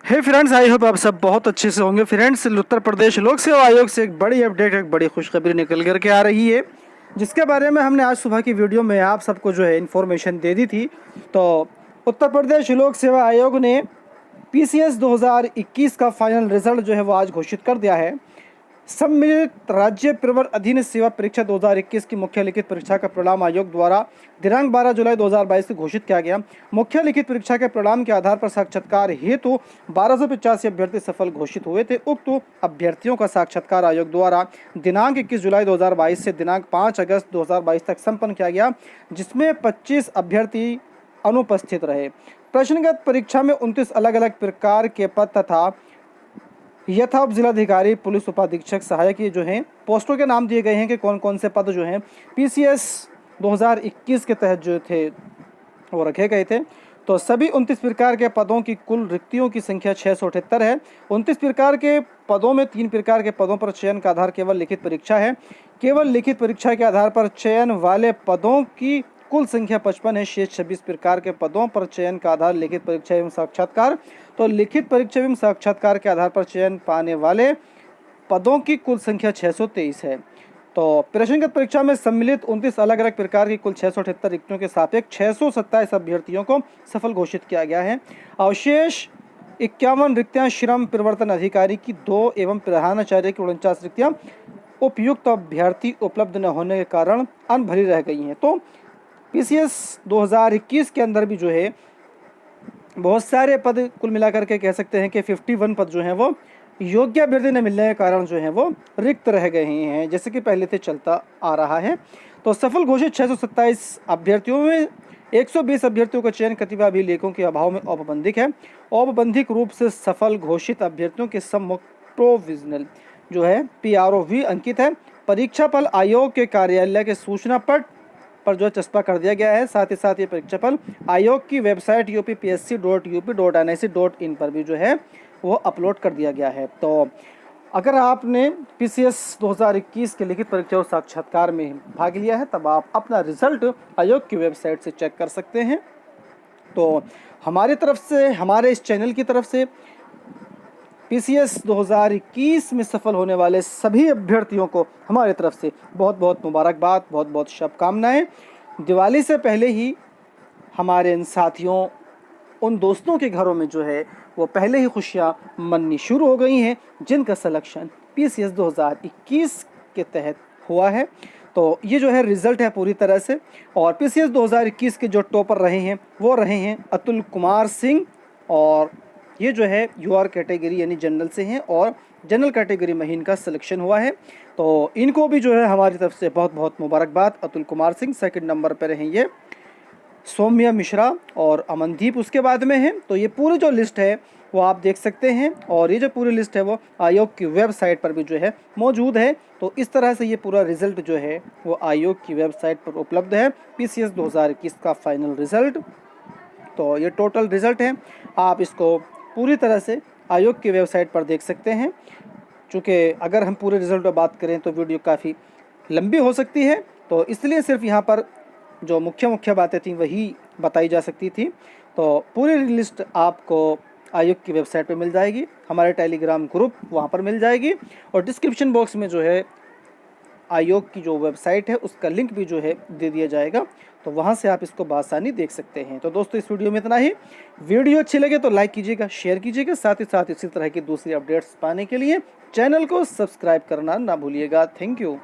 Hey friends, I hope आप सब बहुत अच्छे से होंगे। फ्रेंड्स, उत्तर प्रदेश लोक सेवा आयोग से एक बड़ी अपडेट, एक बड़ी खुशखबरी निकल करके आ रही है, जिसके बारे में हमने आज सुबह की वीडियो में आप सबको जो है इन्फॉर्मेशन दे दी थी। तो उत्तर प्रदेश लोक सेवा आयोग ने पीसीएस 2021 का फाइनल रिजल्ट जो है वो आज घोषित कर दिया है। सम्मिलित राज्य प्रवर अधीन सेवा परीक्षा 2021 की मुख्य लिखित परीक्षा का परिणाम आयोग द्वारा दिनांक 12 जुलाई 2022 को घोषित किया गया। मुख्य लिखित परीक्षा के परिणाम के आधार पर साक्षात्कार हेतु 1285 अभ्यर्थी सफल घोषित हुए थे। उक्त अभ्यर्थियों का साक्षात्कार आयोग द्वारा दिनांक 21 जुलाई 2022 से दिनांक 5 अगस्त 2022 तक संपन्न किया गया, जिसमें 25 अभ्यर्थी अनुपस्थित रहे। प्रश्नगत परीक्षा में 29 अलग अलग प्रकार के पद तथा यथा जिलाधिकारी, पुलिस उपाधीक्षक, सहायक, ये जो हैं पोस्टों के नाम दिए गए हैं कि कौन कौन से पद जो हैं पीसीएस 2021 के तहत जो थे वो रखे गए थे। तो सभी 29 प्रकार के पदों की कुल रिक्तियों की संख्या 678 है। 29 प्रकार के पदों में 3 प्रकार के पदों पर चयन का आधार केवल लिखित परीक्षा है। केवल लिखित परीक्षा के आधार पर चयन वाले पदों की कुल संख्या 55 है। शेष 26 प्रकार के पदों पर चयन का आधार लिखित परीक्षा एवं साक्षात्कार। तो लिखित परीक्षा एवं साक्षात्कार के आधार पर चयन पाने वाले पदों की कुल संख्या 623 है। तो प्रश्नगत परीक्षा में सम्मिलित 29 अलग अलग प्रकार की कुल 678 रिक्तियों के सापेक्ष 627 अभ्यर्थियों को सफल घोषित किया गया है। अवशेष 51 रिक्तियां श्रम परिवर्तन अधिकारी की 2 एवं प्रधानाचार्य की 49 रिक्तियां उपयुक्त अभ्यर्थी उपलब्ध न होने के कारण अनभरी रह गई हैं। तो पीसीएस 2021 के अंदर भी जो है बहुत सारे पद, कुल मिलाकर के कह सकते हैं कि 51 पद जो हैं वो योग्य अभ्यर्थी न मिलने के कारण जो है वो रिक्त रह गए हैं, जैसे कि पहले से चलता आ रहा है। तो सफल घोषित 627 अभ्यर्थियों में 120 अभ्यर्थियों का चयन कतिपय अभिलेखों के अभाव में औपबंधिक है। औपबंधिक रूप से सफल घोषित अभ्यर्थियों के सम्मुख प्रोविजनल जो है PRO भी अंकित है। परीक्षा फल आयोग के कार्यालय के सूचना पट पर जो चस्पा कर दिया गया है। साथ ही साथ ये परीक्षा फल आयोग की वेबसाइट upsc.up.nic.in पर भी जो है वो अपलोड कर दिया गया है। तो अगर आपने पीसीएस 2021 के लिखित परीक्षा और साक्षात्कार में भाग लिया है, तब आप अपना रिजल्ट आयोग की वेबसाइट से चेक कर सकते हैं। तो हमारी तरफ से, हमारे इस चैनल की तरफ से पीसीएस 2021 में सफल होने वाले सभी अभ्यर्थियों को हमारी तरफ से बहुत बहुत मुबारकबाद, बहुत बहुत शुभकामनाएं। दिवाली से पहले ही हमारे इन साथियों, उन दोस्तों के घरों में जो है वो पहले ही खुशियां मननी शुरू हो गई हैं, जिनका सिलेक्शन पीसीएस 2021 के तहत हुआ है। तो ये जो है रिज़ल्ट है पूरी तरह से। और पीसीएस 2021 के जो टॉपर रहे हैं वो रहे हैं अतुल कुमार सिंह, और ये जो है यूआर कैटेगरी यानी जनरल से हैं, और जनरल कैटेगरी में ही इनका सिलेक्शन हुआ है। तो इनको भी जो है हमारी तरफ से बहुत बहुत मुबारकबाद। अतुल कुमार सिंह सेकंड नंबर पर हैं, ये सौम्या मिश्रा और अमनदीप उसके बाद में है। तो ये पूरी जो लिस्ट है वो आप देख सकते हैं, और ये जो पूरी लिस्ट है वो आयोग की वेबसाइट पर भी जो है मौजूद है। तो इस तरह से ये पूरा रिज़ल्ट जो है वो आयोग की वेबसाइट पर उपलब्ध है, पीसीएस 2021 का फाइनल रिज़ल्ट। तो ये टोटल रिज़ल्ट है, आप इसको पूरी तरह से आयोग की वेबसाइट पर देख सकते हैं। चूँकि अगर हम पूरे रिज़ल्ट पर बात करें तो वीडियो काफ़ी लंबी हो सकती है, तो इसलिए सिर्फ यहाँ पर जो मुख्य मुख्य बातें थी वही बताई जा सकती थी। तो पूरी लिस्ट आपको आयोग की वेबसाइट पे मिल जाएगी, हमारे टेलीग्राम ग्रुप वहाँ पर मिल जाएगी, और डिस्क्रिप्शन बॉक्स में जो है आयोग की जो वेबसाइट है उसका लिंक भी जो है दे दिया जाएगा। तो वहाँ से आप इसको बआसानी देख सकते हैं। तो दोस्तों, इस वीडियो में इतना ही। वीडियो अच्छी लगे तो लाइक कीजिएगा, शेयर कीजिएगा, साथ ही साथ इसी तरह की दूसरी अपडेट्स पाने के लिए चैनल को सब्सक्राइब करना ना भूलिएगा। Thank you.